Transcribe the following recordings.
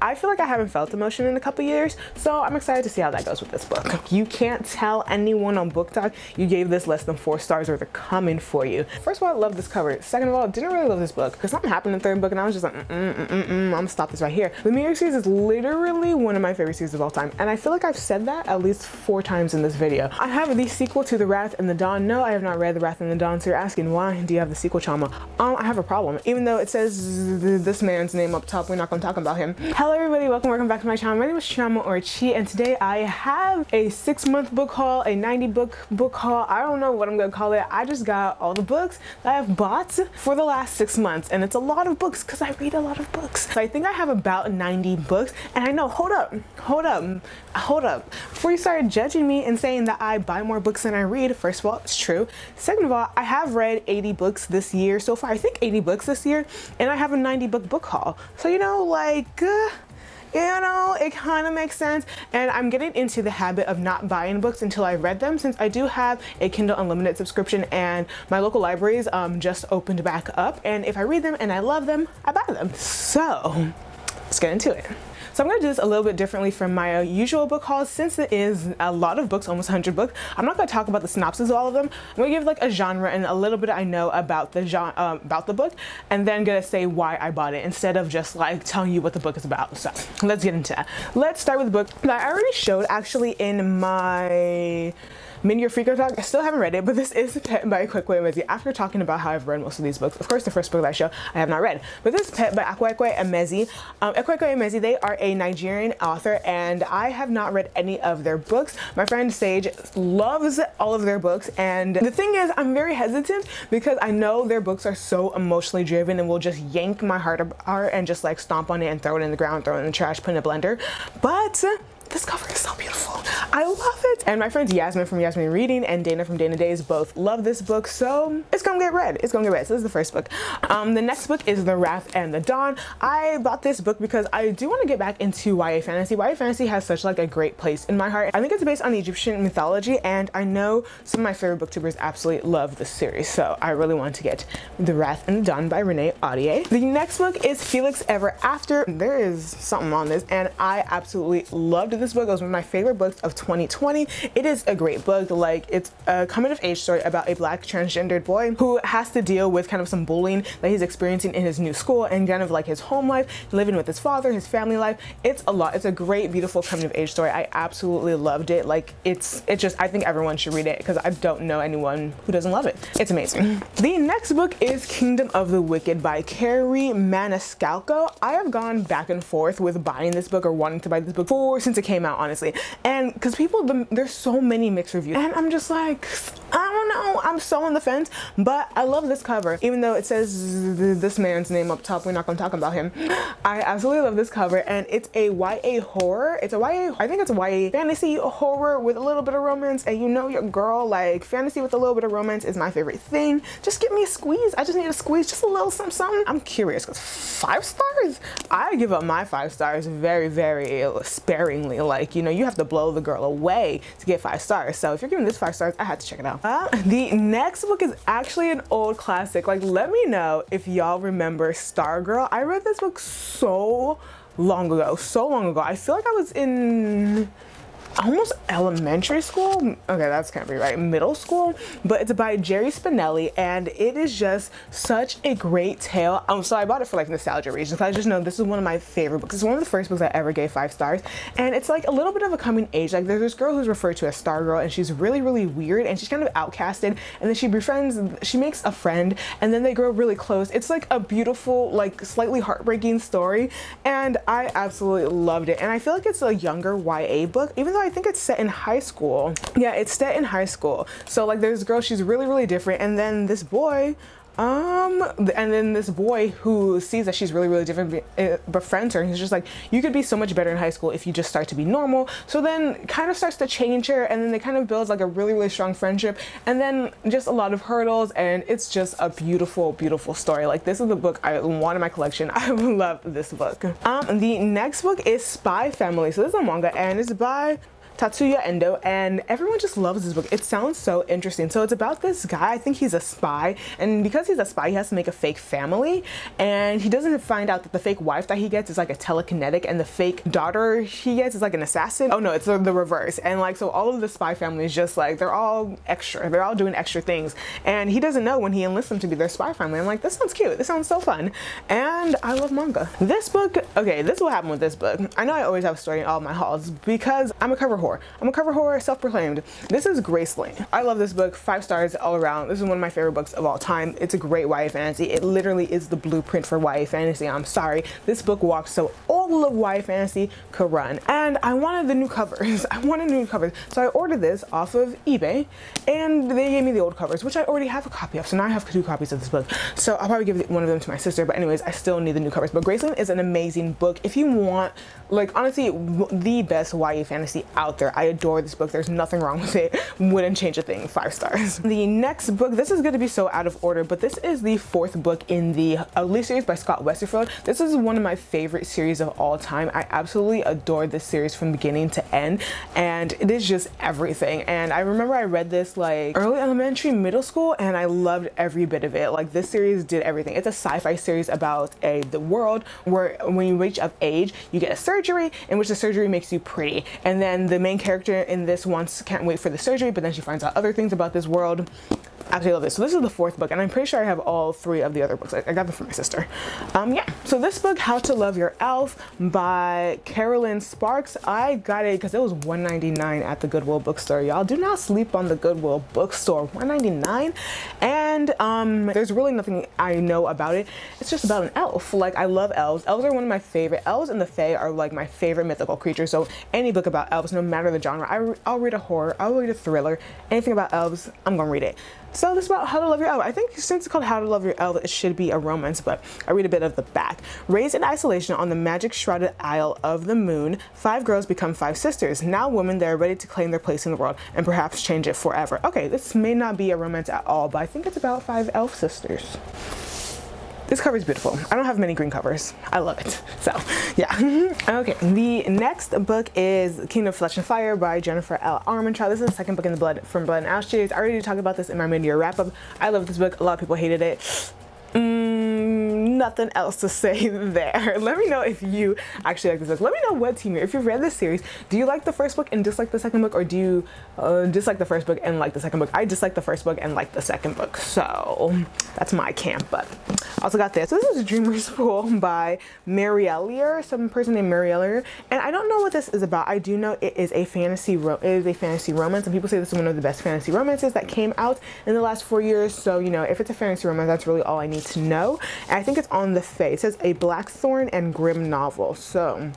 I feel like I haven't felt emotion in a couple years, so I'm excited to see how that goes with this book. You can't tell anyone on BookTok you gave this less than 4 stars or they're coming for you. First of all, I love this cover. Second of all, didn't really love this book because something happened in the 3rd book and I was just like, I'm gonna stop this right here. The Mirror series is literally one of my favorite series of all time, and I feel like I've said that at least 4 times in this video. I have the sequel to The Wrath and the Dawn. No, I have not read The Wrath and the Dawn, so you're asking why do you have the sequel, CHIOMA? I have a problem. Even though it says this man's name up top, we're not gonna talk about him. Hello everybody, welcome back to my channel. My name is CHIOMA or Chi, and today I have a 6-month book haul, a 90-book haul. I don't know what I'm gonna call it. I just got all the books that I've bought for the last 6 months, and it's a lot of books because I read a lot of books. So I think I have about 90 books, and I know, hold up. Before you started judging me and saying that I buy more books than I read, first of all, it's true. Second of all, I have read 80 books this year so far. I think 80 books this year, and I have a 90-book book haul. So, you know, like, you know, it kind of makes sense. And I'm getting into the habit of not buying books until I read them, since I do have a Kindle Unlimited subscription and my local libraries just opened back up. And if I read them and I love them, I buy them. So let's get into it. So I'm going to do this a little bit differently from my usual book hauls, since it is a lot of books, almost 100 books. I'm not going to talk about the synopsis of all of them. I'm going to give like a genre and a little bit I know about the genre, about the book, and then going to say why I bought it instead of just like telling you what the book is about. So let's get into that. Let's start with the book that I already showed actually in my mid-year Freako Talk. I still haven't read it, but this is Pet by Akwa and Mezi. After talking about how I've read most of these books, of course the first book that I show I have not read, but this is Pet by Akwa and Mezi. Akwa and Mezi, they are a Nigerian author, and I have not read any of their books. My friend Sage loves all of their books, and the thing is, I'm very hesitant because I know their books are so emotionally driven and will just yank my heart apart and just like stomp on it and throw it in the ground, throw it in the trash, put it in a blender. But this cover is so beautiful. I love it. And my friends Yasmin from Yasmin Reading and Dana from Dana Days both love this book, so it's gonna get read. It's gonna get read. So this is the first book. The next book is The Wrath and the Dawn. I bought this book because I do want to get back into YA fantasy. YA fantasy has such like a great place in my heart. I think it's based on the Egyptian mythology, and I know some of my favorite booktubers absolutely love this series, so I really want to get The Wrath and the Dawn by Renee Audier. The next book is Felix Ever After. There is something on this, and I absolutely loved this book. It was one of my favorite books of 2020. It is a great book. Like, it's a coming of age story about a Black transgendered boy who has to deal with kind of some bullying that he's experiencing in his new school and kind of like his home life, living with his father, his family life. It's a lot. It's a great, beautiful coming of age story. I absolutely loved it. Like, it's just, I think everyone should read it because I don't know anyone who doesn't love it. It's amazing. The next book is Kingdom of the Wicked by Carrie Maniscalco. I have gone back and forth with buying this book or wanting to buy this book since it came out, honestly, and because there's so many mixed reviews, and I'm just like, I don't know, I'm so on the fence. But I love this cover, even though it says this man's name up top, we're not gonna talk about him. I absolutely love this cover, and it's a YA horror. It's a YA, I think it's a YA fantasy horror with a little bit of romance, and you know your girl, like, fantasy with a little bit of romance is my favorite thing. Just give me a squeeze. I just need a squeeze, just a little something. I'm curious because 5 stars? I give up my 5 stars very, very sparingly. Like, you know, you have to blow the girl away to get 5 stars. So if you're giving this 5 stars, I had to check it out. The next book is actually an old classic. Like, let me know if y'all remember Stargirl. I read this book so long ago. I feel like I was in almost elementary school. Okay, that's can't be right. Middle school. But it's by Jerry Spinelli, and it is just such a great tale. So I bought it for like nostalgia reasons. I just know this is one of my favorite books. It's one of the first books I ever gave 5 stars, and it's like a little bit of a coming age. Like, there's this girl who's referred to as Stargirl, and she's really, really weird, and she's kind of outcasted, and then she makes a friend, and then they grow really close. It's like a beautiful, like slightly heartbreaking story, and I absolutely loved it. And I feel like it's a younger YA book, even though I think it's set in high school. Yeah, it's set in high school. So like, there's a girl, she's really, really different, and then this boy who sees that she's really, really different befriends her, and he's just like, you could be so much better in high school if you just start to be normal. So then kind of starts to change her, and then they kind of builds like a really, really strong friendship, and then just a lot of hurdles, and it's just a beautiful, beautiful story. Like, this is the book I want in my collection. I love this book. The next book is Spy Family. So this is a manga, and it's by Tatsuya Endo, and everyone just loves this book. It sounds so interesting. So it's about this guy, I think he's a spy, and because he's a spy, he has to make a fake family, and he doesn't find out that the fake wife that he gets is like a telekinetic, and the fake daughter he gets is like an assassin. Oh no, it's the reverse. And like, so all of the spy families just like, they're all extra, they're all doing extra things, and he doesn't know when he enlists them to be their spy family. I'm like, this sounds cute, this sounds so fun, and I love manga. This book, okay, this is what happened with this book. I know I always have a story in all of my hauls because I'm a cover whore. I'm a cover whore, self-proclaimed. This is Graceling. I love this book, 5 stars all around. This is one of my favorite books of all time. It's a great YA fantasy. It literally is the blueprint for YA fantasy. I'm sorry, this book walks so all of YA fantasy could run, and I wanted the new covers. I wanted new covers, so I ordered this off of eBay, and they gave me the old covers, which I already have a copy of. So now I have 2 copies of this book. So I'll probably give one of them to my sister, but anyways, I still need the new covers. But Graceling is an amazing book. If you want, like, honestly, the best YA fantasy out there. I adore this book. There's nothing wrong with it. Wouldn't change a thing. 5 stars. The next book, this is going to be so out of order, but this is the 4th book in the Elise series by Scott Westerfeld. This is one of my favorite series of all time. I absolutely adore this series from beginning to end, and it is just everything. And I remember I read this like early elementary, middle school, and I loved every bit of it. Like, this series did everything. It's a sci-fi series about the world where when you reach of age, you get a surgery in which the surgery makes you pretty, and then the main character in this can't wait for the surgery, but then she finds out other things about this world. Absolutely love this. So this is the 4th book, and I'm pretty sure I have all 3 of the other books. I got them from my sister. Yeah, so this book, How to Love Your Elf by Carolyn Sparks, I got it because it was $1.99 at the Goodwill bookstore. Y'all, do not sleep on the Goodwill bookstore. $1.99, and there's really nothing I know about it. It's just about an elf. Like, I love elves. Elves are one of my favorite. Elves and the Fae are like my favorite mythical creatures. So any book about elves, no matter the genre, I'll read a horror, I'll read a thriller, anything about elves, I'm gonna read it. So this is about how to love your elf. I think since it's called How to Love Your Elf, it should be a romance, but I read a bit of the back. Raised in isolation on the magic shrouded Isle of the Moon, 5 girls become 5 sisters. Now women, they are ready to claim their place in the world and perhaps change it forever. Okay, this may not be a romance at all, but I think it's about 5 elf sisters. This cover is beautiful. I don't have many green covers. I love it. So, yeah. Okay, the next book is Kingdom of Flesh and Fire by Jennifer L. Armentrout. This is the 2nd book in the Blood and Ash series. I already talked about this in my mid-year wrap-up. I love this book. A lot of people hated it. Nothing else to say there. Let me know if you actually like this book. Let me know what team you're. If you've read this series, do you like the 1st book and dislike the 2nd book, or do you dislike the 1st book and like the 2nd book? I dislike the 1st book and like the 2nd book, so that's my camp. But I also got this. This is Dreamer's Pool by Mary Ellier, some person named Mary Ellier, and I don't know what this is about. I do know it is a fantasy romance, and people say this is one of the best fantasy romances that came out in the last 4 years. So, you know, if it's a fantasy romance, that's really all I need to know. And I think it's on the Fae. It says a Blackthorn and Grim novel. So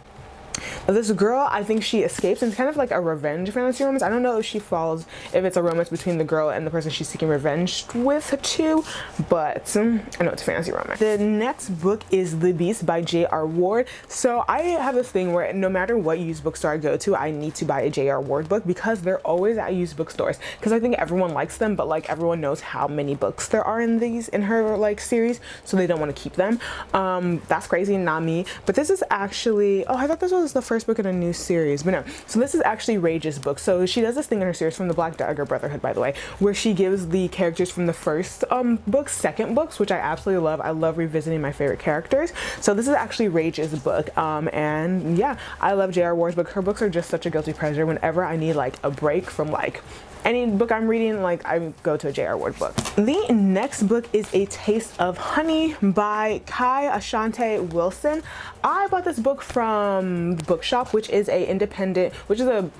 this girl, I think she escapes, and it's kind of like a revenge fantasy romance. I don't know if it's a romance between the girl and the person she's seeking revenge with too, but I know it's a fantasy romance. The next book is The Beast by J.R. Ward. So I have this thing where no matter what used bookstore I go to, I need to buy a J.R. Ward book because they're always at used bookstores, because I think everyone likes them, but like everyone knows how many books there are in her like series, so they don't want to keep them. That's crazy, not me. But this is actually, oh, I thought this was the 1st book in a new series, but no. So this is actually Rage's book. So she does this thing in her series from the Black Dagger Brotherhood, by the way, where she gives the characters from the 1st book 2nd books, which I absolutely love. I love revisiting my favorite characters. So this is actually Rage's book, and yeah, I love J.R. Ward's book. Her books are just such a guilty pleasure. Whenever I need like a break from like any book I'm reading, like I go to a J.R. Ward book. The next book is A Taste of Honey by Kai Ashante Wilson. I bought this book from the Bookshop, which is a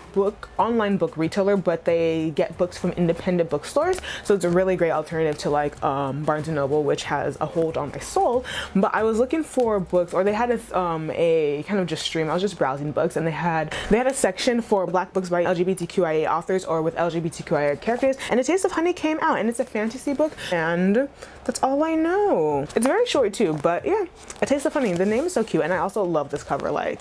online book retailer, but they get books from independent bookstores. So it's a really great alternative to like Barnes & Noble, which has a hold on my soul. But I was looking for books, or they had a kind of just stream. I was just browsing books, and they had a section for Black books by LGBTQIA authors or with LGBTQIA characters, and A Taste of Honey came out, and it's a fantasy book, and that's all I know. It's very short too, but yeah, A Taste of Honey. The name is so cute, and I also love this cover. Like,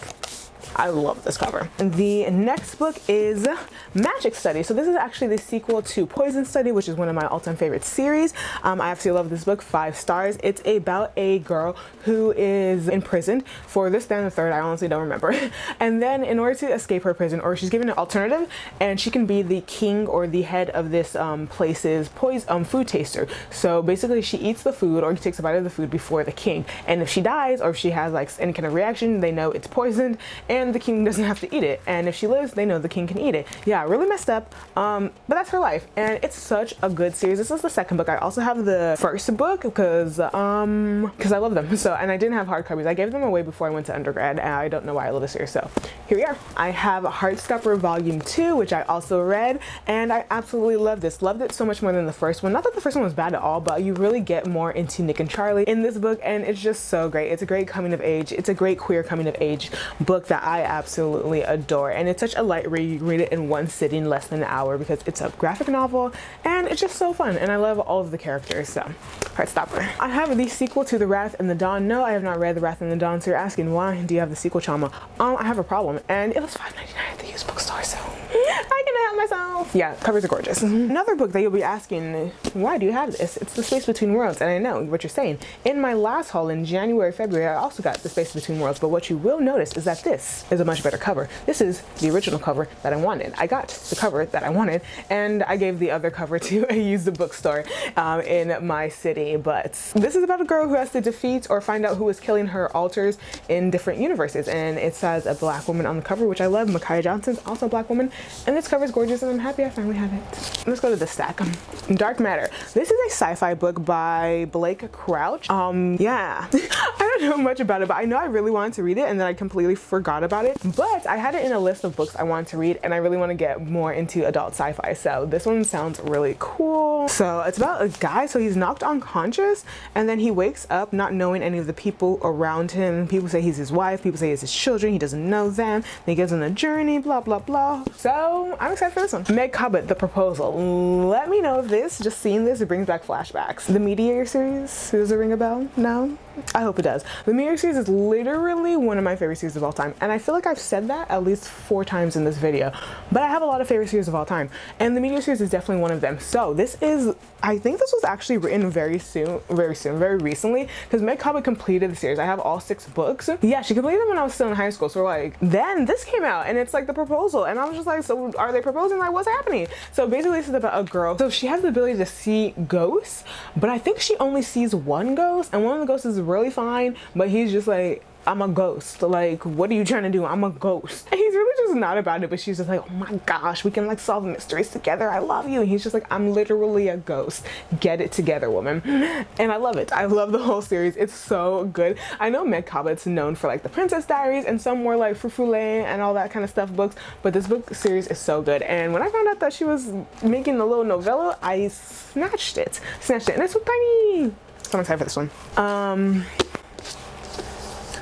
I love this cover. The next book is Magic Study. So this is actually the sequel to Poison Study, which is one of my all-time favorite series. I absolutely love this book, 5 stars. It's about a girl who is imprisoned for this, then the third, I honestly don't remember. And then in order to escape her prison, or she's given an alternative, and she can be the king or the head of this place's food taster. So basically she eats the food, or she takes a bite of the food before the king. And if she dies, or if she has like any kind of reaction, they know it's poisoned and the king doesn't have to eat it. And if she lives, they know the king can eat it. Yeah, really messed up, but that's her life. And it's such a good series. This is the second book. I also have the first book because I love them. So, and I didn't have hardcovers. I gave them away before I went to undergrad, and I don't know why I love this series. So here we are. I have Heartstopper Volume 2, which I also read, and I absolutely love this. Loved it so much more than the first one. Not that the first one was bad at all, but you really get more into Nick and Charlie in this book, and it's just so great. It's a great coming of age. It's a great queer coming of age book that I absolutely adore, and it's such a light read. You read it in one sitting, less than an hour, because it's a graphic novel, and it's just so fun, and I love all of the characters. So Heartstopper. I have the sequel to The Wrath and the Dawn. No, I have not read The Wrath and the Dawn, so you're asking why do you have the sequel, CHIOMA? I have a problem, and it was $5.99 at the used bookstore, so I can help myself. Yeah, covers are gorgeous. Another book that you'll be asking, why do you have this? It's The Space Between Worlds, and I know what you're saying. In my last haul in January, February, I also got The Space Between Worlds, but what you will notice is that this is a much better cover. This is the original cover that I wanted. I got the cover that I wanted, and I gave the other cover to a used bookstore in my city. But this is about a girl who has to defeat or find out who is killing her alters in different universes, and it says a black woman on the cover, which I love. Micaiah Johnson's also a black woman, and this cover is gorgeous, and I'm happy I finally have it. Let's go to the stack. Dark Matter. This is a sci-fi book by Blake Crouch. Yeah, I don't know much about it, but I know I really wanted to read it, and then I completely forgot about it. But I had it in a list of books I wanted to read, and I really want to get more into adult sci-fi, so this one sounds really cool. So it's about a guy, so he's knocked unconscious, and then he wakes up not knowing any of the people around him. People say he's his wife, people say he's his children, he doesn't know them. Then he goes on a journey, blah blah blah. So I'm excited for this one. Meg Cabot, The Proposal. Let me know if this, just seeing this, it brings back flashbacks. The Mediator series, does it ring a bell? No? I hope it does. The Mediator series is literally one of my favorite series of all time, and I feel like I've said that at least 4 times in this video, but I have a lot of favorite series of all time, and the Mediator series is definitely one of them. So this is, I think this was actually written very recently, because Meg Cabot completed the series. I have all 6 books. Yeah, she completed them when I was still in high school, so like, then this came out, and it's like The Proposal, and I was just like, so are they proposing? Like, what's happening? So basically this is about a girl, so she has the ability to see ghosts, but I think she only sees one ghost, and one of the ghosts is really fine, but he's just like, I'm a ghost. Like, what are you trying to do? I'm a ghost. And he's really just not about it, but she's just like, oh my gosh, we can like solve mysteries together. I love you. And he's just like, I'm literally a ghost. Get it together, woman. And I love it. I love the whole series. It's so good. I know Meg Cabot's known for like the Princess Diaries and some more like Frufoulet and all that kind of stuff books, but this book series is so good. And when I found out that she was making a little novella, I snatched it, and it's so tiny. So I'm excited for this one.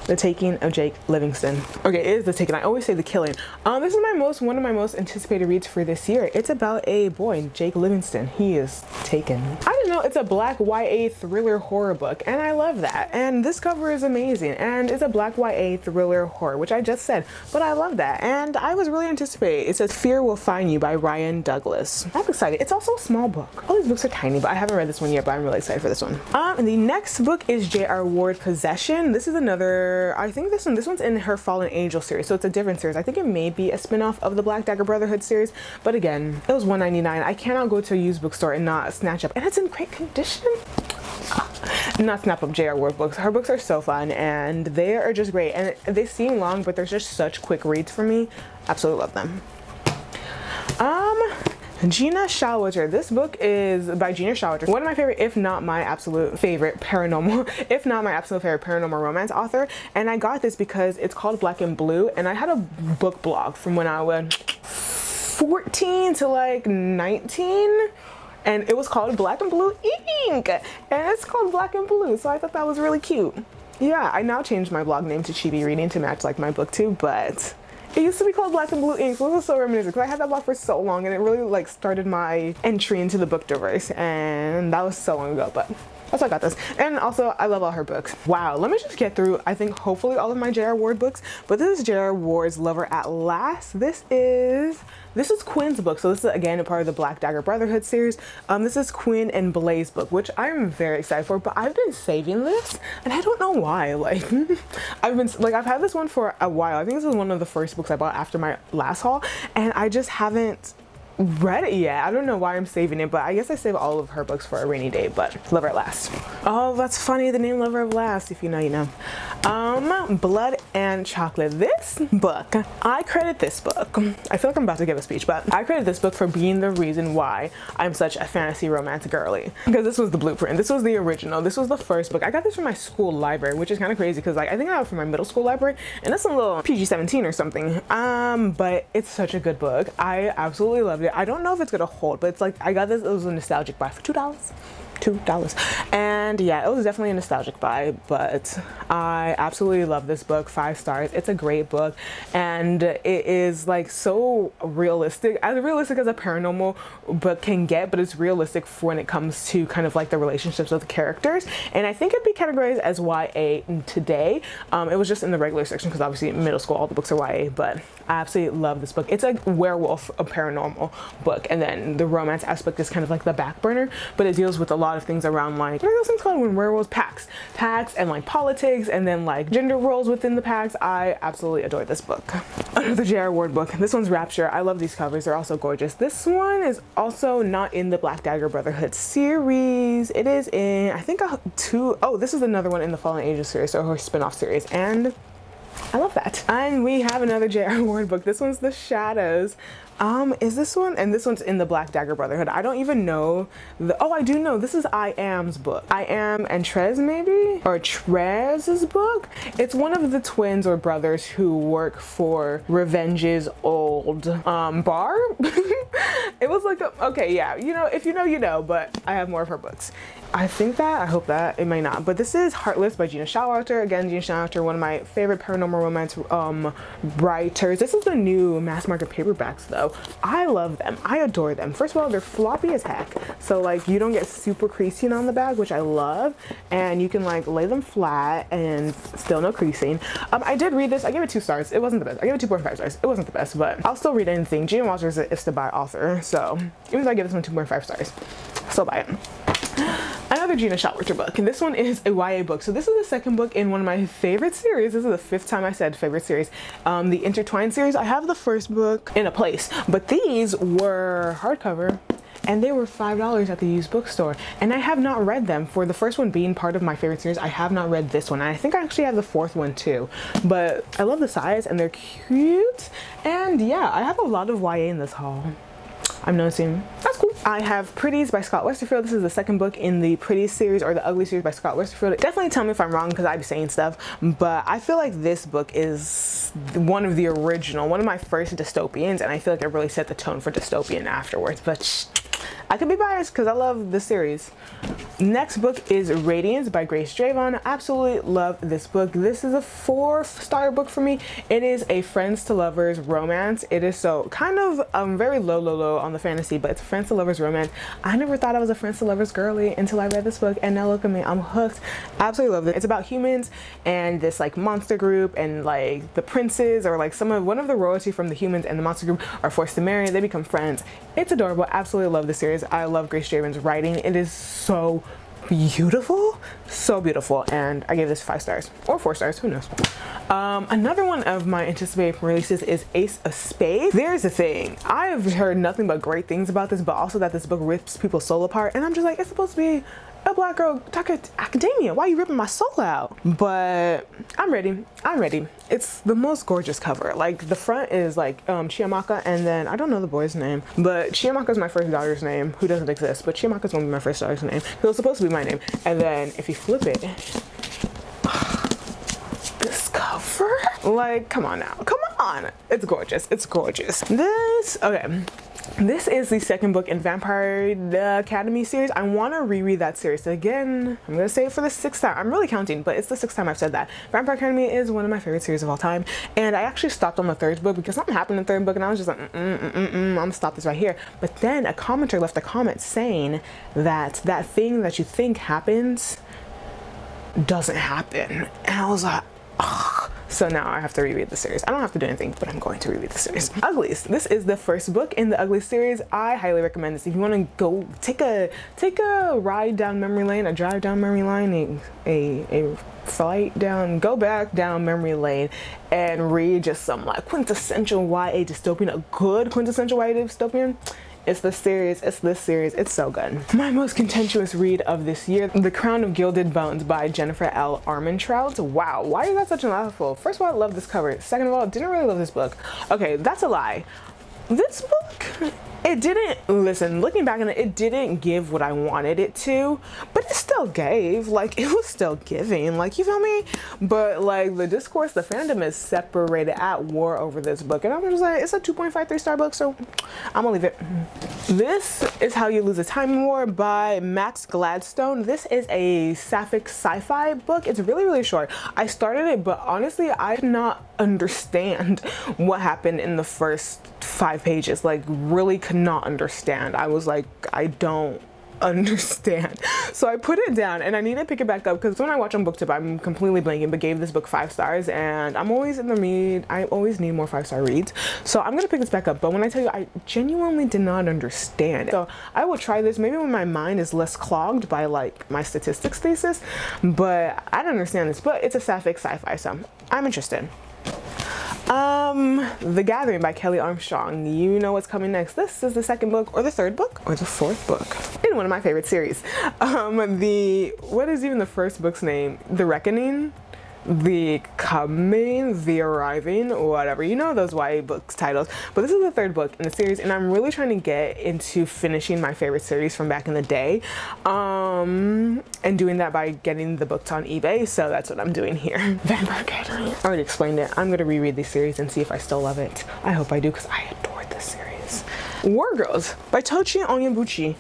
The Taking of Jake Livingston. Okay, it is The Taking. I always say The Killing. This is one of my most anticipated reads for this year. It's about a boy, Jake Livingston. He is taken. I don't know, it's a black YA thriller horror book, and I love that. And this cover is amazing, and it's a black YA thriller horror, which I just said, but I love that. And I was really anticipating. It says Fear Will Find You by Ryan Douglas. I'm excited. It's also a small book. All these books are tiny, but I haven't read this one yet, but I'm really excited for this one. And the next book is J.R. Ward, Possession. This is another, I think this one's in her Fallen Angel series, so it's a different series. I think it may be a spin-off of the Black Dagger Brotherhood series, but again, it was $1.99. I cannot go to a used bookstore and not snatch up, and it's in great condition. Not snap up J.R. Ward books. Her books are so fun, and they are just great, and they seem long, but they're just such quick reads for me. Absolutely love them. Gina Shalwiger. This book is by Gina Shalwiger, one of my favorite, if not my absolute favorite paranormal romance author. And I got this because it's called Black and Blue, and I had a book blog from when I was 14 to like 19, and it was called Black and Blue Ink, and it's called Black and Blue, so I thought that was really cute. Yeah, I now changed my blog name to Chibi Reading to match like my booktube, but it used to be called Black and Blue Ink, so this is so reminiscent because I had that blog for so long, and it really like started my entry into the Booktubers, and that was so long ago, but that's why I got this. And also, I love all her books. Wow, let me just get through, I think, hopefully all of my J.R. Ward books. But this is J.R. Ward's Lover at Last. This is Quinn's book. So this is, again, a part of the Black Dagger Brotherhood series. This is Quinn and Blaze book, which I'm very excited for. But I've been saving this, and I don't know why. Like, I've had this one for a while. I think this was one of the first books I bought after my last haul, and I just haven't read it yet. I don't know why I'm saving it, but I guess I save all of her books for a rainy day. But Lover at Last. Oh, that's funny, the name Lover at Last. If you know, you know. Blood and Chocolate. This book, I credit this book, I feel like I'm about to give a speech, but I credit this book for being the reason why I'm such a fantasy romance girly, because this was the blueprint. This was the original. This was the first book. I got this from my school library, which is kind of crazy because, like, I think I got it from my middle school library, and that's a little PG-17 or something. But it's such a good book. I absolutely loved it. I don't know if it's gonna hold, but it's like, I got this, it was a nostalgic buy for $2. And yeah, it was definitely a nostalgic buy, but I absolutely love this book. 5 stars. It's a great book, and it is like so realistic, as realistic as a paranormal book can get, but it's realistic when it comes to kind of like the relationships of the characters. And I think it'd be categorized as YA today. It was just in the regular section because obviously in middle school all the books are YA, but I absolutely love this book. It's a werewolf, a paranormal book, and then the romance aspect is kind of like the back burner, but it deals with a lot of things around, like, what are those things called when werewolves? Packs and like politics, and then like gender roles within the packs. I absolutely adore this book. Another J.R. Ward book. This one's Rapture. I love these covers. They're also gorgeous. This one is also not in the Black Dagger Brotherhood series. It is in, I think, this is another one in the Fallen Angels series, or her spin-off series, and I love that. And we have another J.R. Ward book. This one's The Shadows. Is this one? And this one's in the Black Dagger Brotherhood. I don't even know oh, I do know. This is I Am's book. I Am and Trez, maybe? Or Trez's book? It's one of the twins or brothers who work for Revenge's old bar. It was like okay, yeah, you know, if you know, you know, but I have more of her books. I think that, I hope that, it may not, but this is Heartless by Gina Shalwiger. Again, Gina Shalwiger, one of my favorite paranormal romance writers. This is the new mass market paperbacks though. I love them. I adore them. First of all, they're floppy as heck, so like you don't get super creasing on the bag, which I love, and you can like lay them flat and still no creasing. I did read this. I gave it 2 stars. It wasn't the best. I gave it 2.5 stars. It wasn't the best, but I'll still read anything. Gina Shalwiger is to buy author, so even though I give this one 2.5 stars, still buy it. Another Gina Shalwiger book, and this one is a YA book. So this is the second book in one of my favorite series. This is the 5th time I said favorite series. The Intertwined series. I have the first book in a place, but these were hardcover, and they were $5 at the used bookstore, and I have not read them. For the first one being part of my favorite series, I have not read this one, and I think I actually have the 4th one too, but I love the size and they're cute. And yeah, I have a lot of YA in this haul, I'm noticing. That's cool. I have Pretties by Scott Westerfeld. This is the second book in the Pretties series, or the Ugly series by Scott Westerfeld. Definitely tell me if I'm wrong, because I be saying stuff, but I feel like this book is one of the original, one of my first dystopians, and I feel like it really set the tone for dystopian afterwards, but I could be biased because I love the series. Next book is Radiance by Grace Dravon. Absolutely love this book. This is a 4-star book for me. It is a friends to lovers romance. It is so kind of very low on the fantasy, but it's a friends to lovers romance. I never thought I was a friends to lovers girly until I read this book, and now look at me, I'm hooked. Absolutely love it. It's about humans and this like monster group, and like the princes, or like one of the royalty from the humans and the monster group are forced to marry. They become friends. It's adorable. Absolutely love this series. I love Grace Dravon's writing. It is so beautiful, and I gave this 5 stars or 4 stars, who knows. Another one of my anticipated releases is Ace of Spades. There's the thing, I have heard nothing but great things about this, but also that this book rips people's soul apart, and I'm just like, it's supposed to be a black girl talking academia. Why are you ripping my soul out? But I'm ready. It's the most gorgeous cover. Like the front is like CHIOMA, and then I don't know the boy's name, but CHIOMA is my first daughter's name, who doesn't exist, but CHIOMA is gonna be my first daughter's name. It was supposed to be my name. And then if you flip it, this cover? Like, come on now, come on. It's gorgeous, it's gorgeous. This is the second book in Vampire the Academy series. I want to reread that series. So again, I'm gonna say it for the 6th time. I'm really counting, but it's the 6th time I've said that. Vampire Academy is one of my favorite series of all time, and I actually stopped on the 3rd book because something happened in the 3rd book, and I was just like, I'm gonna stop this right here. But then a commenter left a comment saying that that thing that you think happens doesn't happen, and I was like, ugh. So now I have to reread the series. I don't have to do anything, but I'm going to reread the series. Uglies. This is the first book in the Uglies series. I highly recommend this. If you want to go take a ride down memory lane, a drive down memory lane, a flight down, go back down memory lane and read just some like quintessential YA dystopian, a good quintessential YA dystopian. It's this series, it's so good. My most contentious read of this year, The Crown of Gilded Bones by Jennifer L. Armentrout. Wow, why is that such a mouthful? First of all, I love this cover. Second of all, didn't really love this book. Okay, that's a lie. This book, it didn't, listen, looking back on it, it didn't give what I wanted it to, but it still gave, like, it was still giving, like, you feel me? But, like, the discourse, the fandom is separated at war over this book, and I'm just like, it's a 2.53 star book, so I'm gonna leave it. This is How You Lose a Time War by Max Gladstone. This is a sapphic sci-fi book. It's really, really short. I started it, but honestly, I did not understand what happened in the first 5 pages. Like, really could not understand. I was like, I don't understand. So I put it down, and I need to pick it back up because when I watch on BookTube, I'm completely blanking, but gave this book 5 stars, and I'm always in the need, I always need more 5-star reads. So I'm gonna pick this back up, but when I tell you, I genuinely did not understand. So I will try this maybe when my mind is less clogged by like my statistics thesis, but I don't understand this, but it's a sapphic sci-fi, so I'm interested. The Gathering by Kelly Armstrong. You know what's coming next. This is the 2nd book, or the 3rd book, or the 4th book in one of my favorite series. What is even the first book's name? The Reckoning? The Coming, The Arriving, whatever, you know those YA books titles. But this is the 3rd book in the series, and I'm really trying to get into finishing my favorite series from back in the day, and doing that by getting the books on eBay, so that's what I'm doing here. Vampire Academy. I already explained it. I'm gonna reread this series and see if I still love it. I hope I do, because I adored this series. War Girls by Tochi and Onyenbuchi.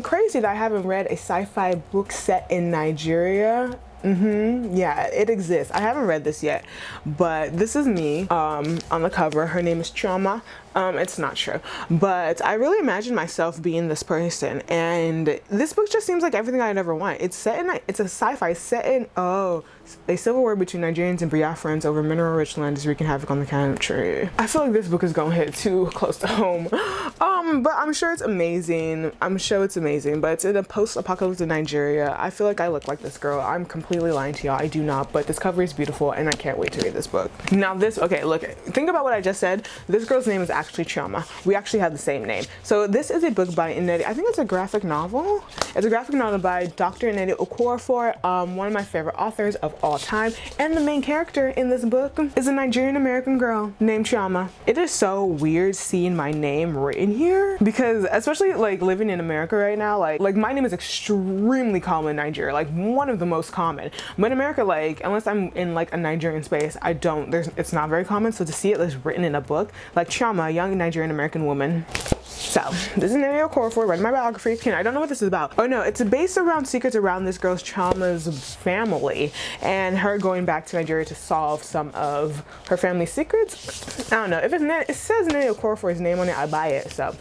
Crazy that I haven't read a sci-fi book set in Nigeria. Yeah, it exists. I haven't read this yet, but this is me on the cover. Her name is CHIOMA. It's not true, but I really imagine myself being this person, and this book just seems like everything I'd ever want. It's set in, it's a sci-fi set in, a civil war between Nigerians and Biafrans over mineral-rich land is wreaking havoc on the country. I feel like this book is gonna hit too close to home, but I'm sure it's amazing. I'm sure it's amazing, but it's in a post-apocalyptic Nigeria. I feel like I look like this girl. I'm completely lying to y'all. I do not, but this cover is beautiful, and I can't wait to read this book. Now this, okay, look, think about what I just said. This girl's name is actually CHIOMA. We actually have the same name. So this is a book by Nnedi. I think it's a graphic novel. It's a graphic novel by Dr. Nnedi Okorafor, one of my favorite authors of all time, and the main character in this book is a Nigerian American girl named CHIOMA. It is so weird seeing my name written here, because especially like living in America right now, like my name is extremely common in Nigeria, like one of the most common. But in America, like unless I'm in like a Nigerian space, it's not very common. So to see it written in a book, like CHIOMA, a young Nigerian American woman. So this is Nnedi Okorafor, read my biography. I don't know what this is about. Oh no, it's based around secrets around this girl's CHIOMA's family and her going back to Nigeria to solve some of her family's secrets. I don't know. If it says Nnedi Okorafor's name on it, I buy it. So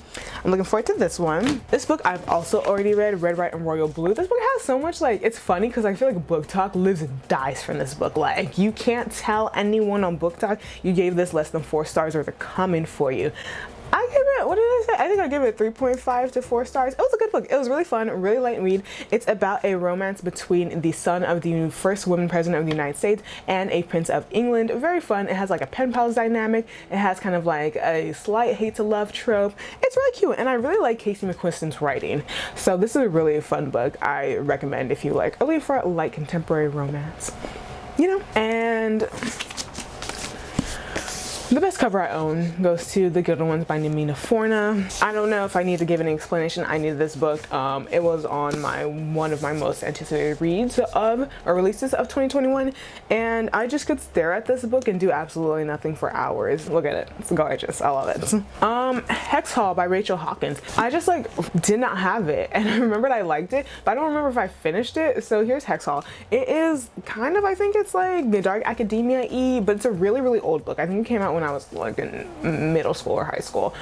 I'm looking forward to this one. This book I've also already read, Red, White, and Royal Blue. This book has so much, like, it's funny because I feel like Book Talk lives and dies from this book. Like, you can't tell anyone on Book Talk you gave this less than 4 stars or they're coming for you. I give it, what did I say? I think I give it 3.5 to 4 stars. It was a good book. It was really fun, really light read. It's about a romance between the son of the first woman president of the United States and a prince of England. Very fun. It has like a pen pals dynamic. It has kind of like a slight hate to love trope. It's really cute, and I really like Casey McQuiston's writing. So this is a really fun book. I recommend if you like early for light contemporary romance, you know. And The best cover I own goes to The Gilded Ones by Namina Forna. I don't know if I need to give any explanation. I needed this book. It was on one of my most anticipated reads or releases of 2021, and I just could stare at this book and do absolutely nothing for hours. Look at it. It's gorgeous. I love it. Hex Hall by Rachel Hawkins. I just like did not have it, and I remembered I liked it, but I don't remember if I finished it. So here's Hex Hall. It is kind of, I think it's like the dark academia-y, but it's a really, really old book. I think it came out when I was like in middle school or high school.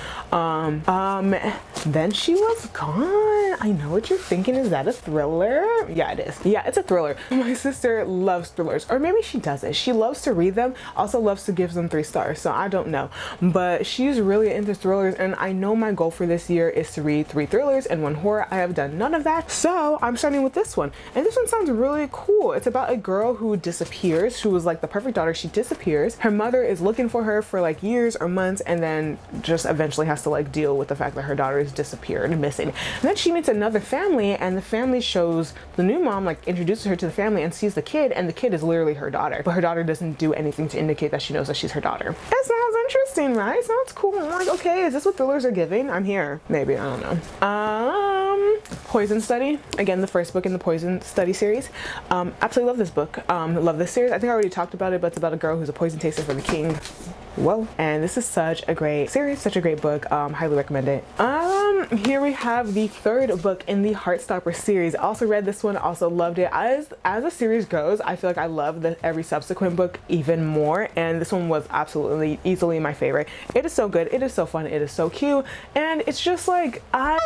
Then She Was Gone. I know what you're thinking. Is that a thriller? Yeah, it is. Yeah, it's a thriller. My sister loves thrillers, or maybe she doesn't. She loves to read them, also loves to give them 3 stars, so I don't know. But she's really into thrillers, and I know my goal for this year is to read 3 thrillers and 1 horror. I have done none of that, so I'm starting with this one. And this one sounds really cool. It's about a girl who disappears. She was like the perfect daughter. She disappears. Her mother is looking for her for like years or months, and then just eventually has to like deal with the fact that her daughter is disappeared and missing. And then she meets another family, and the family shows the new mom, like introduces her to the family and sees the kid, and the kid is literally her daughter, but her daughter doesn't do anything to indicate that she knows that she's her daughter. It sounds interesting, right? Sounds cool. I'm like, okay, is this what thrillers are giving? I'm here. Maybe, I don't know. Poison Study, again, the first book in the Poison Study series. Absolutely love this book. Love this series. I think I already talked about it, but it's about a girl who's a poison taster for the king. Whoa. And this is such a great series, such a great book. Highly recommend it. Here we have the 3rd book in the Heartstopper series. Also read this one, also loved it. As the series goes, I feel like I love every subsequent book even more, and this one was absolutely easily my favorite. It is so good, it is so fun, it is so cute, and it's just like I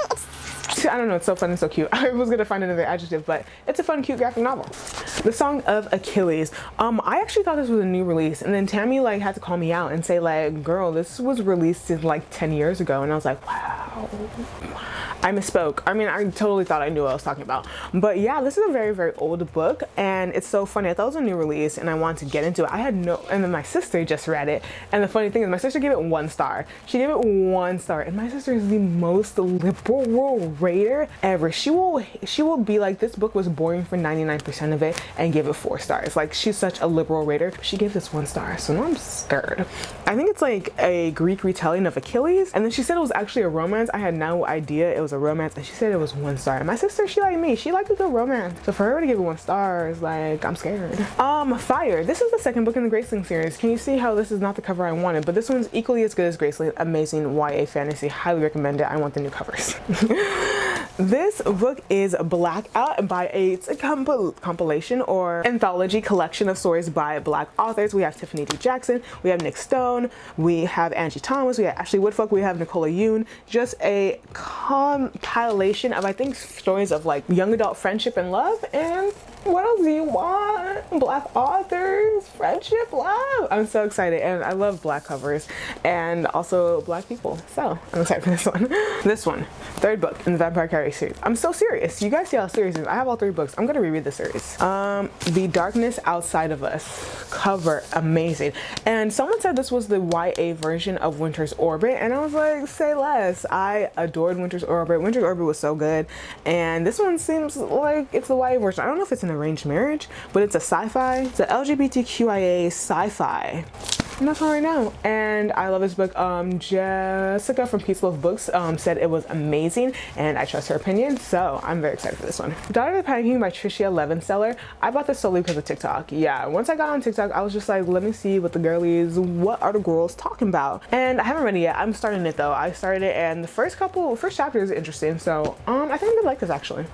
don't know, it's so fun and so cute. I was gonna find another adjective, but it's a fun, cute graphic novel. The Song of Achilles. I actually thought this was a new release, and then Tammy like had to call me out and say like, girl, this was released in like 10 years ago, and I was like, wow. I misspoke. I mean, I totally thought I knew what I was talking about. But yeah, this is a very, very old book, and it's so funny. I thought it was a new release, and I wanted to get into it. I had no, and then my sister just read it, and the funny thing is my sister gave it 1 star. She gave it 1 star, and my sister is the most liberal rater ever. She will be like, this book was boring for 99% of it, and give it 4 stars. Like, she's such a liberal rater. She gave this 1 star, so now I'm scared. I think it's like a Greek retelling of Achilles, and then she said it was actually a romance. I had no idea it was a romance, and she said it was 1 star. And my sister, she like me, she liked a good romance, so for her to give it 1 star is like, I'm scared. Fire. This is the 2nd book in the Graceling series. Can you see how this is not the cover I wanted, but this one's equally as good as Graceling. Amazing YA fantasy. Highly recommend it. I want the new covers. This book is Blackout by it's a compilation or anthology collection of stories by Black authors. We have Tiffany D. Jackson, we have Nick Stone, we have Angie Thomas, we have Ashley Woodfolk, we have Nicola Yoon. Just a compilation of, I think, stories of like young adult friendship and love. And what else do you want? Black authors, friendship, love. I'm so excited, and I love Black covers and also Black people, so I'm excited for this one. This one, 3rd book in the Vampire Diaries series. I'm so serious. You guys see how serious it is. I have all 3 books. I'm gonna reread the series. The Darkness Outside of Us. Cover amazing. And someone said this was the YA version of Winter's Orbit, and I was like, say less. I adored Winter's Orbit. Winter's Orbit was so good, and this one seems like it's the YA version. I don't know if it's an arranged marriage, but it's a sci-fi. It's a LGBTQIA sci-fi. And that's all right now, and I love this book. Jessica from Peace Love Books said it was amazing, and I trust her opinion, so I'm very excited for this one. Daughter of the Panic King by Tricia Levenseller. I bought this solely because of TikTok. Yeah, once I got on TikTok, I was just like, let me see what the girlies, what are the girls talking about? And I haven't read it yet. I'm starting it though. I started it, and the first chapter is interesting, so I think I'm gonna like this actually.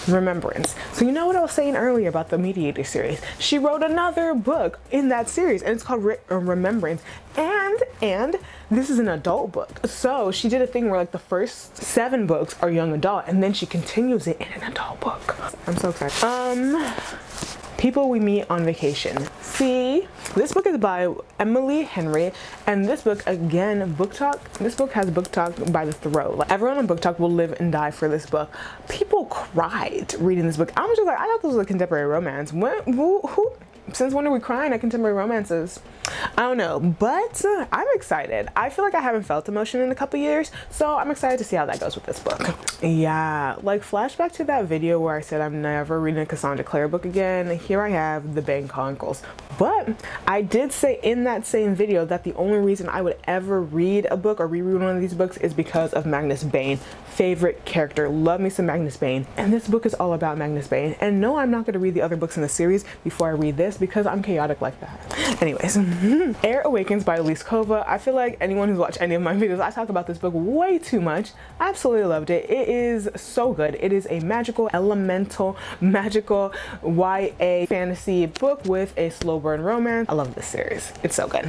Remembrance. So you know what I was saying earlier about the Mediator series? She wrote another book in that series, and it's called Remembrance, and this is an adult book. So she did a thing where like the first 7 books are young adult, and then she continues it in an adult book. I'm so excited. People We Meet on Vacation. See, this book is by Emily Henry, and this book, again, Book Talk. This book has Book Talk by the throat. Like, everyone on Book Talk will live and die for this book. People cried reading this book. I was just like, I thought this was a contemporary romance. Who since when are we crying at contemporary romances? I don't know, but I'm excited. I feel like I haven't felt emotion in a couple years, so I'm excited to see how that goes with this book. Yeah, like flashback to that video where I said I'm never reading a Cassandra Clare book again. Here I have The Bang Chronicles. But I did say in that same video that the only reason I would ever read a book or reread one of these books is because of Magnus Bane. Favorite character, love me some Magnus Bane, and this book is all about Magnus Bane. And no, I'm not going to read the other books in the series before I read this because I'm chaotic like that. Anyways, Air Awakens by Elise Kova. I feel like anyone who's watched any of my videos, I talk about this book way too much. I absolutely loved it. It is so good. It is a magical, elemental, magical YA fantasy book with a slow burn romance. I love this series. It's so good.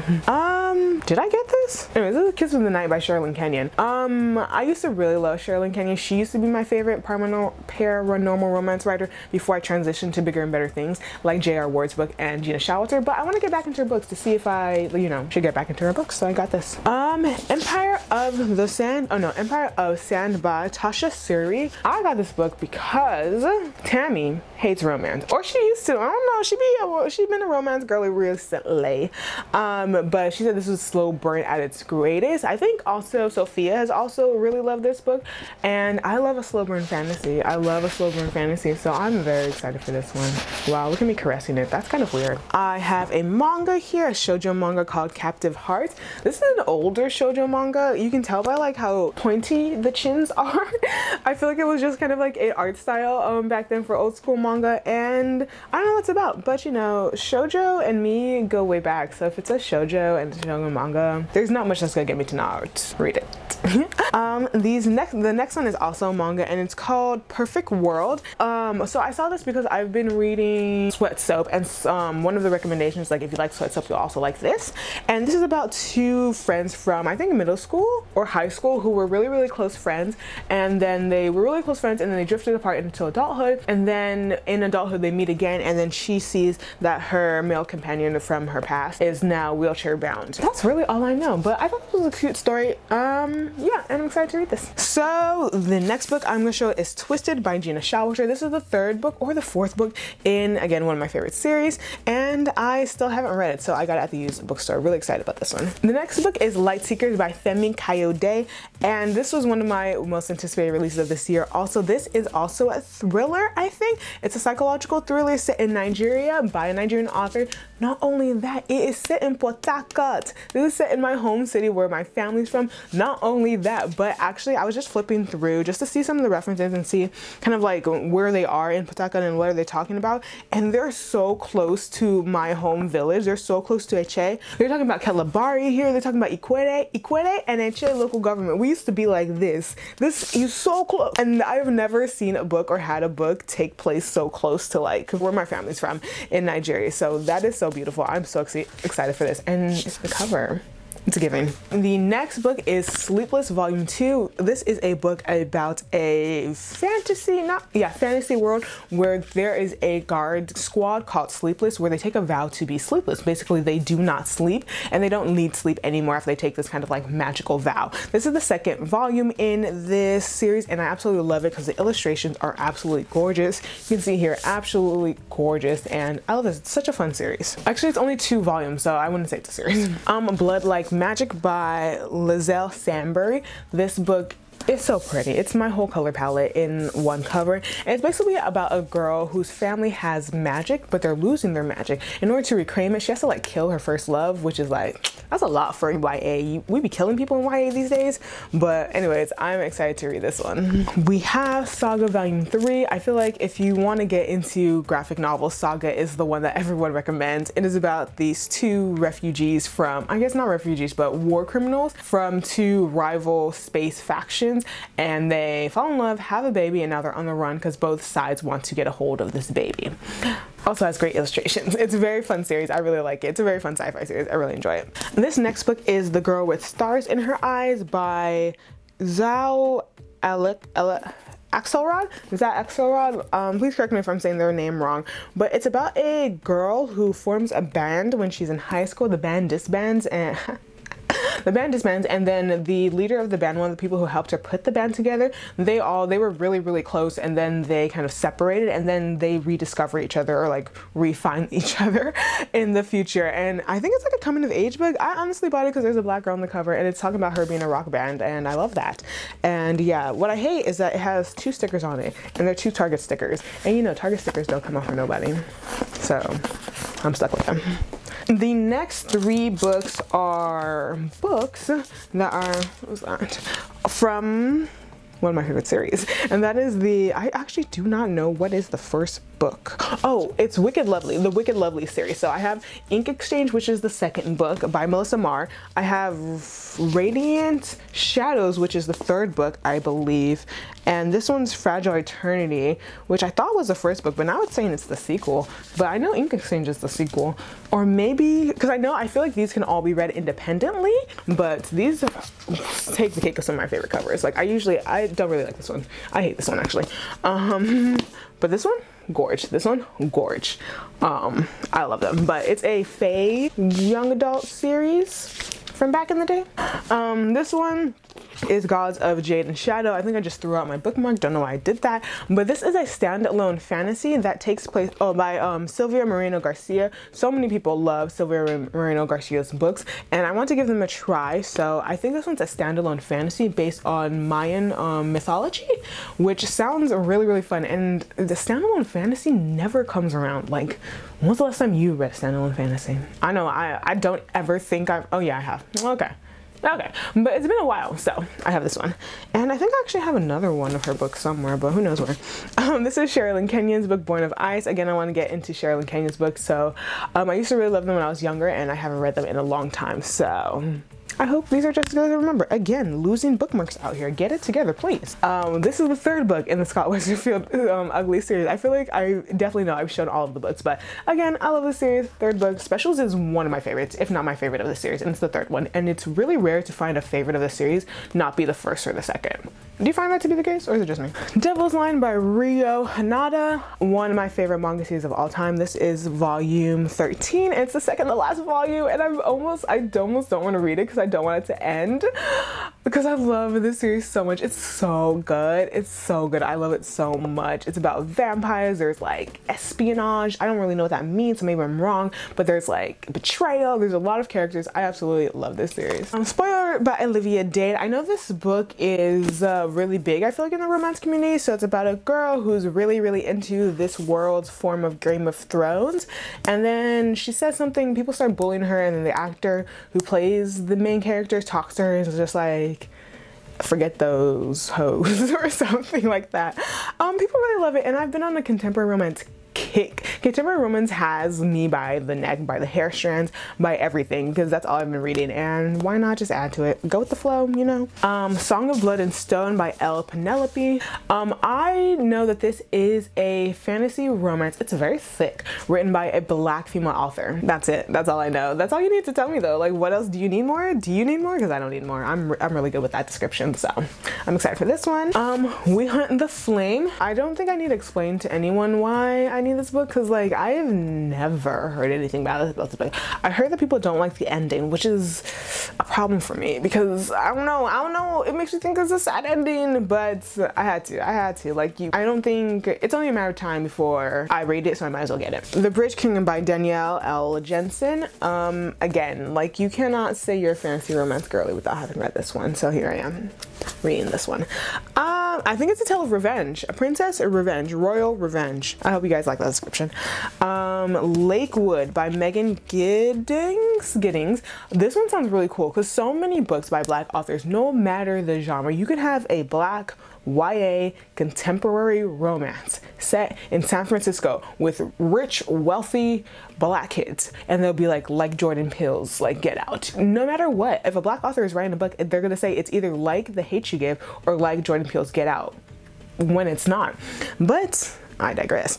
Did I get this? Anyways, this is Kiss of the Night by Sherlyn Kenyon. I used to really love Sherlyn Kenyon. She used to be my favorite paranormal romance writer before I transitioned to bigger and better things like J.R. Ward's book and Gina Shalwiger, but I want to get back into her books to see if I, you know, should get back into her books, so I got this. Empire of Sand by Tasha Suri. I got this book because Tammy hates romance, or she used to. I don't know, she's been a romance girly recently, but she said this was slow burn at its greatest. I think also Sophia has also really loved this book, and I love a slow burn fantasy. I love a slow burn fantasy, so I'm very excited for this one. Wow, look at me caressing it. That's kind of weird. I have a manga here, a shoujo manga called Captive Heart. This is an older shoujo manga. You can tell by like how pointy the chins are. I feel like it was just kind of like an art style back then for old school manga, and I don't know what it's about, but you know, shoujo and me go way back, so if it's a shoujo and it's a shoujo manga, there's not much that's gonna get me to not read it. The next one is also manga, and it's called Perfect World. So I saw this because I've been reading Sweat Soap, and one of the recommendations, like if you like Sweat Soap, you'll also like this. And this is about two friends from, I think, middle school or high school who were really, really close friends, and then they were really close friends, and then they drifted apart into adulthood, and then in adulthood they meet again, and then she sees that her male companion from her past is now wheelchair bound. That's really all I know, but I thought this was a cute story. Yeah, and I'm excited to read this. So the next book I'm gonna show is Twisted by Gina Shalwiger. This is the third book or the fourth book in, again, one of my favorite series, and I still haven't read it, so I got it at the used bookstore. Really excited about this one. The next book is Lightseekers by Femi Kyoday, and this was one of my most anticipated releases of this year. Also, this is also a thriller, I think. It's a psychological thriller set in Nigeria by a Nigerian author. Not only that, it is set in Port Harcourt. This is set in my home city where my family's from. Not only that, but actually I was just flipping through just to see some of the references and see kind of like where they are in Port Harcourt and what are they talking about, and they're so close to my home village. They're so close to Eche. They're talking about Calabari here, they're talking about Ikwede and Eche local government. We used to be like this is so close, and I've never seen a book or had a book take place so close to like where my family's from in Nigeria, so that is so beautiful. I'm so excited for this, and it's the cover. It's a giving. The next book is Sleepless Volume 2. This is a book about a fantasy world where there is a guard squad called Sleepless, where they take a vow to be sleepless. Basically, they do not sleep, and they don't need sleep anymore after they take this kind of like magical vow. This is the second volume in this series, and I absolutely love it because the illustrations are absolutely gorgeous. You can see here, absolutely gorgeous, and I love this. It's such a fun series. Actually, it's only 2 volumes, so I wouldn't say it's a series. Blood Like Magic by Lizelle Sambury. This book is so pretty. It's my whole color palette in one cover, and it's basically about a girl whose family has magic, but they're losing their magic. In order to reclaim it, she has to like kill her first love, which is like, that's a lot for YA. We be killing people in YA these days, but anyways, I'm excited to read this one. We have Saga Volume 3. I feel like if you want to get into graphic novels, Saga is the one that everyone recommends. It is about these 2 refugees from, I guess not refugees, but war criminals from 2 rival space factions, and they fall in love, have a baby, and now they're on the run because both sides want to get a hold of this baby. Also has great illustrations. It's a very fun series. I really like it. It's a very fun sci-fi series. I really enjoy it. This next book is The Girl with Stars in Her Eyes by Zhao Axelrod? Is that Axelrod? Please correct me if I'm saying their name wrong, but it's about a girl who forms a band when she's in high school. The band disbands, and The band disbands, and then the leader of the band, one of the people who helped her put the band together, they were really close, and then they kind of separated, and then they rediscover each other, or like refine each other in the future. And I think it's like a coming of age book. I honestly bought it because there's a black girl on the cover, and it's talking about her being a rock band, and I love that. And yeah, what I hate is that it has 2 stickers on it, and they're 2 Target stickers, and you know Target stickers don't come out for nobody, so I'm stuck with them. The next 3 books are books that are, what was that? From one of my favorite series, and that is I actually do not know what is the first book. Oh, it's Wicked Lovely, the Wicked Lovely series. So I have Ink Exchange, which is the 2nd book by Melissa Marr. I have Radiant Shadows, which is the 3rd book, I believe. And this one's Fragile Eternity, which I thought was the 1st book, but now it's saying it's the sequel. But I know Ink Exchange is the sequel. Or maybe, because I feel like these can all be read independently, but these take the cake of some of my favorite covers. Like I don't really like this one. I hate this one actually. But this one, gorge. This one, gorge. I love them. But it's a Fae young adult series from back in the day. This one is Gods of Jade and Shadow. I think I just threw out my bookmark, don't know why I did that, but this is a standalone fantasy that takes place by Silvia Moreno Garcia. So many people love Silvia Moreno Garcia's books, and I want to give them a try. So I think this one's a standalone fantasy based on Mayan mythology, which sounds really fun. And the standalone fantasy never comes around. Like, when was the last time you read a standalone fantasy? I know I don't ever think oh yeah, I have. Okay, but it's been a while, so I have this one. And I think I actually have another one of her books somewhere, but who knows where. This is Sherlyn Kenyon's book, Born of Ice. Again, I want to get into Sherlyn Kenyon's books, so I used to really love them when I was younger, and I haven't read them in a long time, so I hope these are just good to remember. Again, losing bookmarks out here. Get it together, please. This is the 3rd book in the Scott Westerfeld Ugly series. I feel like I definitely know I've shown all of the books, but again, I love this series. 3rd book. Specials is one of my favorites, if not my favorite of the series, and it's the 3rd one. And it's really rare to find a favorite of the series not be the 1st or the 2nd. Do you find that to be the case, or is it just me? Devil's Line by Ryo Hanada, one of my favorite manga series of all time. This is volume 13. It's the 2nd to last volume, and I almost don't want to read it because I don't want it to end, because I love this series so much. It's so good. It's so good. I love it so much. It's about vampires. There's like espionage. I don't really know what that means, so maybe I'm wrong, but there's like betrayal. There's a lot of characters. I absolutely love this series. Spoiler by Olivia Dade. I know this book is really big, I feel like, in the romance community. So it's about a girl who's really into this world's form of Game of Thrones, and then she says something, people start bullying her, and then the actor who plays the main character talks to her and is just like, forget those hoes or something like that. People really love it, and I've been on a contemporary romance kick. Contemporary romance has me by the neck, by the hair strands, by everything, because that's all I've been reading, and why not just add to it? Go with the flow, you know? Song of Blood and Stone by Elle Penelope. I know that this is a fantasy romance. It's very thick, written by a black female author. That's it. That's all I know. That's all you need to tell me though. Like, what else? Do you need more? Do you need more? Because I don't need more. I'm really good with that description, so I'm excited for this one. We Hunt the Flame. I don't think I need to explain to anyone why I need this book, because like I have never heard anything about this book. I heard that people don't like the ending, which is a problem for me, because I don't know, it makes you think it's a sad ending, but I had to like, I don't think it's only a matter of time before I read it, so I might as well get it. The Bridge Kingdom by Danielle L. Jensen. Again, like, you cannot say you're a fantasy romance girly without having read this one, so here I am reading this one. I think it's a tale of revenge, a princess or revenge, royal revenge. I hope you guys like that description. Lakewood by Megan Giddings. This one sounds really cool, because so many books by black authors, no matter the genre, you could have a black YA contemporary romance set in San Francisco with rich, wealthy black kids, and they'll be like Jordan Peele's like Get Out. No matter what, if a black author is writing a book, they're gonna say it's either like The Hate You Give or like Jordan Peele's Get Out, when it's not. But I digress.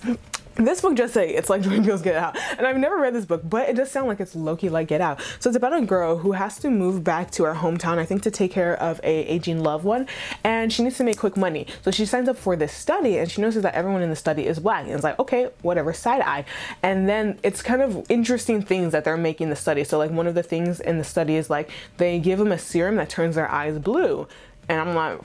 This book just say it's like Dream Girls Get Out, and I've never read this book, but it does sound like it's low-key like Get Out. So it's about a girl who has to move back to her hometown, I think, to take care of a aging loved one, and she needs to make quick money. So she signs up for this study, and she notices that everyone in the study is black, and it's like, okay, whatever, side eye. And then it's kind of interesting things that they're making the study. So like one of the things in the study is like they give them a serum that turns their eyes blue, and I'm like,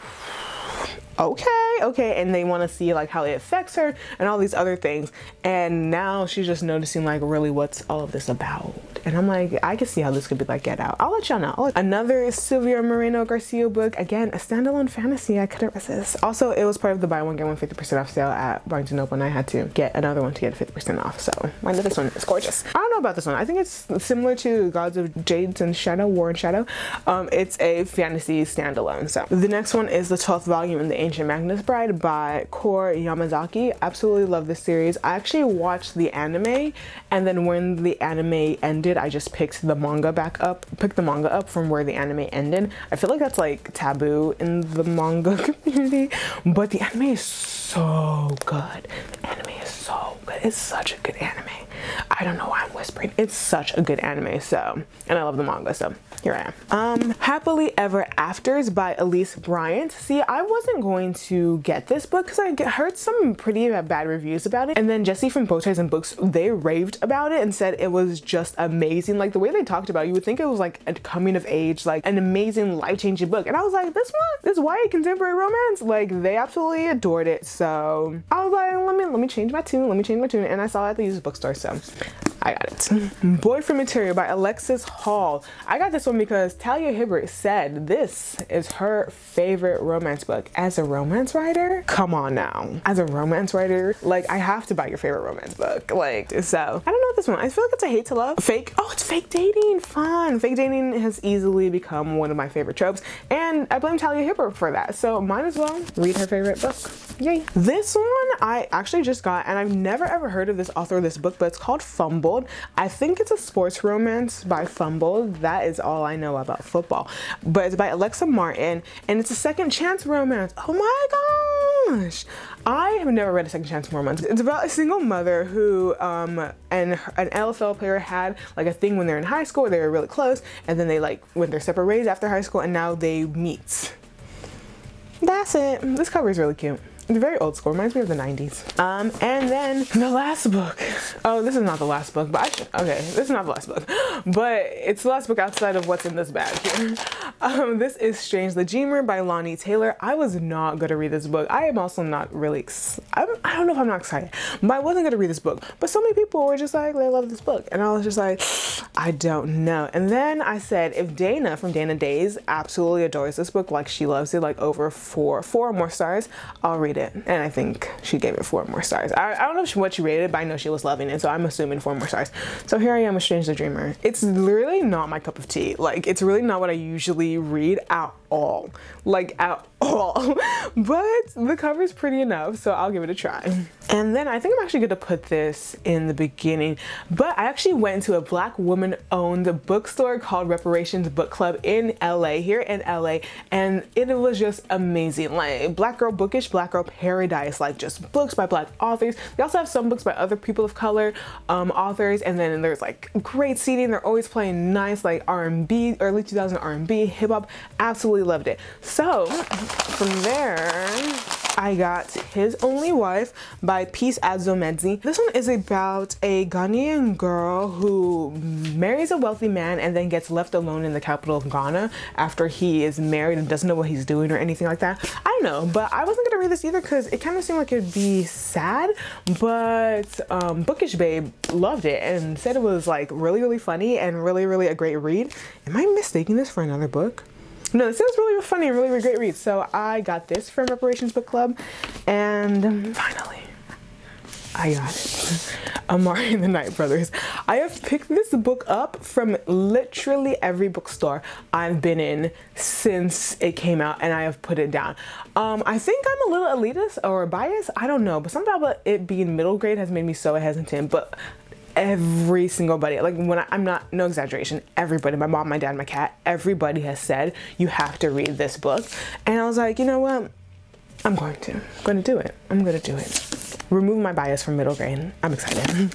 okay, and they want to see like how it affects her and all these other things, and now she's just noticing like really what's all of this about. And I'm like, I can see how this could be like Get Out. I'll let y'all know. Another Silvia Moreno Garcia book, again a standalone fantasy. I couldn't resist. Also, it was part of the buy one get one 50% off sale at Barnes & Noble, and I had to get another one to get 50% off. So I know this one is gorgeous. I don't know about this one. I think it's similar to Gods of Jades and Shadow, War and Shadow. It's a fantasy standalone. So the next one is the 12th volume in the Ancient Magnus Bride by Core Yamazaki. Absolutely love this series. I actually watched the anime, and then when the anime ended, I just picked the manga up from where the anime ended. I feel like that's like taboo in the manga community, but the anime is so good. The anime is so good. It's such a good anime. I don't know why I'm whispering. It's such a good anime. So, and I love the manga, so here I am. Happily Ever Afters by Elise Bryant. See, I wasn't going to get this book because I heard some pretty bad reviews about it, and then Jesse from Bow Ties and Books, they raved about it and said it was just amazing. Like the way they talked about it, you would think it was like a coming of age, like an amazing life-changing book, and I was like, this YA contemporary romance, like they absolutely adored it. So I was like, let me change my tune, and I saw it at the used bookstore, so I got it. Boyfriend Material by Alexis Hall. I got this one because Talia Hibbert said this is her favorite romance book. As a romance writer, come on now. As a romance writer, like I have to buy your favorite romance book. Like, so I don't know what this one. I feel like it's a hate to love. Fake. Oh, it's fake dating. Fun. Fake dating has easily become one of my favorite tropes, and I blame Talia Hibbert for that. So might as well read her favorite book. Yay. This one I actually just got, and I've never ever heard of this author of this book, but it's called Fumbled. I think it's a sports romance by Fumbled. That is all I know about football. But it's by Alexa Martin, and it's a second chance romance. Oh my gosh. I have never read a second chance romance. It's about a single mother who and an LFL player had like a thing when they're in high school, they were really close, and then they like went their separate ways after high school, and now they meet. That's it. This cover is really cute. It's very old school, reminds me of the 90s. And then the last book. Oh, this is not the last book, but okay, this is not the last book, but it's the last book outside of what's in this bag here. This is Strange the Dreamer by Lonnie Taylor. I was not gonna read this book. I am also not really, I don't know if I'm not excited, but I wasn't gonna read this book. But so many people were just like, they love this book. And I was just like, I don't know. And then I said, if Dana from Dana Days absolutely adores this book, like she loves it, like over four or more stars, I'll read it. And I think she gave it 4 more stars. I don't know what she rated it, but I know she was loving it, so I'm assuming 4 more stars. So here I am with Strange the Dreamer. It's literally not my cup of tea. Like, it's really not what I usually read at all. Like, at all. But the cover is pretty enough, so I'll give it a try. And then I think I'm actually gonna put this in the beginning, but I actually went to a Black woman-owned bookstore called Reparations Book Club in LA, here in LA, and it was just amazing. Like, Black Girl Bookish, Black Girl Paradise, like just books by Black authors. They also have some books by other people of color authors, and then there's like great seating. They're always playing nice like R&B, early 2000 R&B, hip hop. Absolutely loved it. So from there, I got His Only Wife by Peace Adzomedzi. This one is about a Ghanaian girl who marries a wealthy man and then gets left alone in the capital of Ghana after he is married and doesn't know what he's doing or anything like that. I don't know, but I wasn't gonna read this either because it kind of seemed like it'd be sad, but Bookish Babe loved it and said it was like really funny and really a great read. Am I mistaking this for another book? No, this is really funny and really great read. So I got this from Reparations Book Club, and finally, I got it. Amari and the Night Brothers. I have picked this book up from literally every bookstore I've been in since it came out, and I have put it down. I think I'm a little elitist or biased, I don't know, but something about it being middle grade has made me so hesitant. But every single buddy, like when I'm not, no exaggeration, everybody, my mom, my dad, my cat, everybody has said you have to read this book, and I was like, you know what, I'm going to do it. I'm gonna do it. remove my bias from middle grade. I'm excited.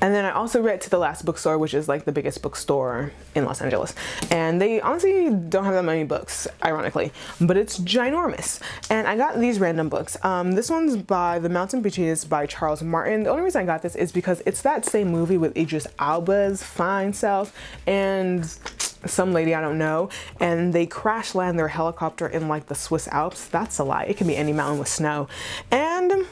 And then I also read To the Last Bookstore, which is like the biggest bookstore in Los Angeles. And they honestly don't have that many books, ironically, but it's ginormous. And I got these random books. This one's by The Mountain Between by Charles Martin. The only reason I got this is because it's that same movie with Idris Elba's fine self and some lady I don't know, and they crash land their helicopter in like the Swiss Alps. That's a lie. It can be any mountain with snow. And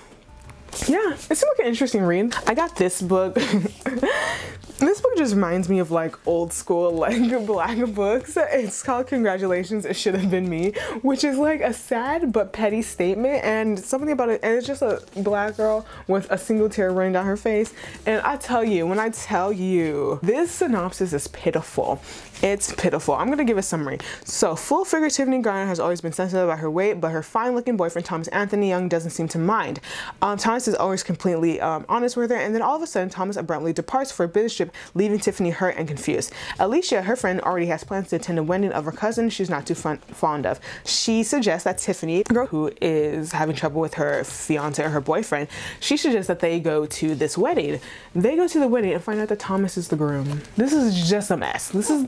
yeah, it seemed like an interesting read. I got this book. This book just reminds me of like old school like black books. It's called Congratulations, It Should Have Been Me, which is like a sad but petty statement, and something about it, and it's just a black girl with a single tear running down her face. And I tell you, when I tell you, this synopsis is pitiful. It's pitiful. I'm gonna give a summary. So, full-figure Tiffany Garner has always been sensitive about her weight, but her fine-looking boyfriend Thomas Anthony Young doesn't seem to mind. Thomas is always completely honest with her, and then all of a sudden Thomas abruptly departs for a business trip, leaving Tiffany hurt and confused. Alicia, her friend, already has plans to attend a wedding of her cousin she's not too fond of. She suggests that Tiffany, girl who is having trouble with her fiance or her boyfriend, she suggests that they go to this wedding. They go to the wedding and find out that Thomas is the groom. This is just a mess. This is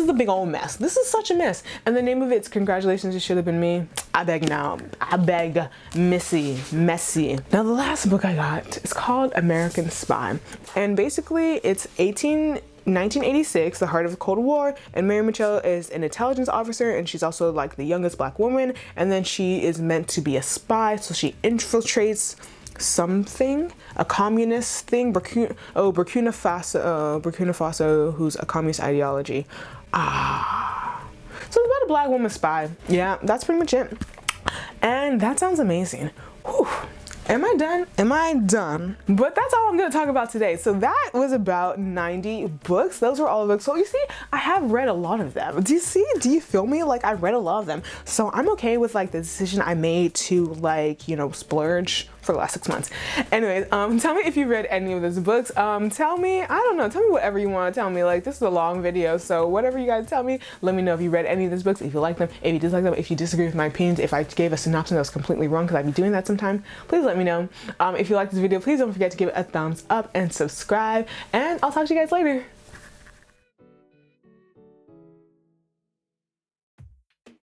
the big old mess. This is such a mess. And the name of it's Congratulations, It Should Have Been Me. I beg now. I beg messy. Now the last book I got is called American Spy. And basically it's 1986, the heart of the Cold War, and Mary Mitchell is an intelligence officer, and she's also like the youngest black woman, and then she is meant to be a spy, so she infiltrates something, a communist thing, Burkina Faso, who's a communist ideology. So it's about a black woman spy. Yeah, that's pretty much it. And that sounds amazing. Whew. Am I done? Am I done? But that's all I'm gonna talk about today. So that was about 90 books. Those were all the books. So you see, I have read a lot of them. Do you see? Do you feel me? Like I read a lot of them. So I'm okay with like the decision I made to like, you know, splurge for the last 6 months. Anyways, tell me if you read any of those books. Tell me, I don't know, tell me whatever you want to tell me. Like this is a long video, so whatever you guys tell me, let me know if you read any of those books, if you like them, if you dislike them, if you disagree with my opinions, if I gave a synopsis that was completely wrong, because I'd be doing that sometime. Please let me know. If you like this video, please don't forget to give it a thumbs up and subscribe, and I'll talk to you guys later.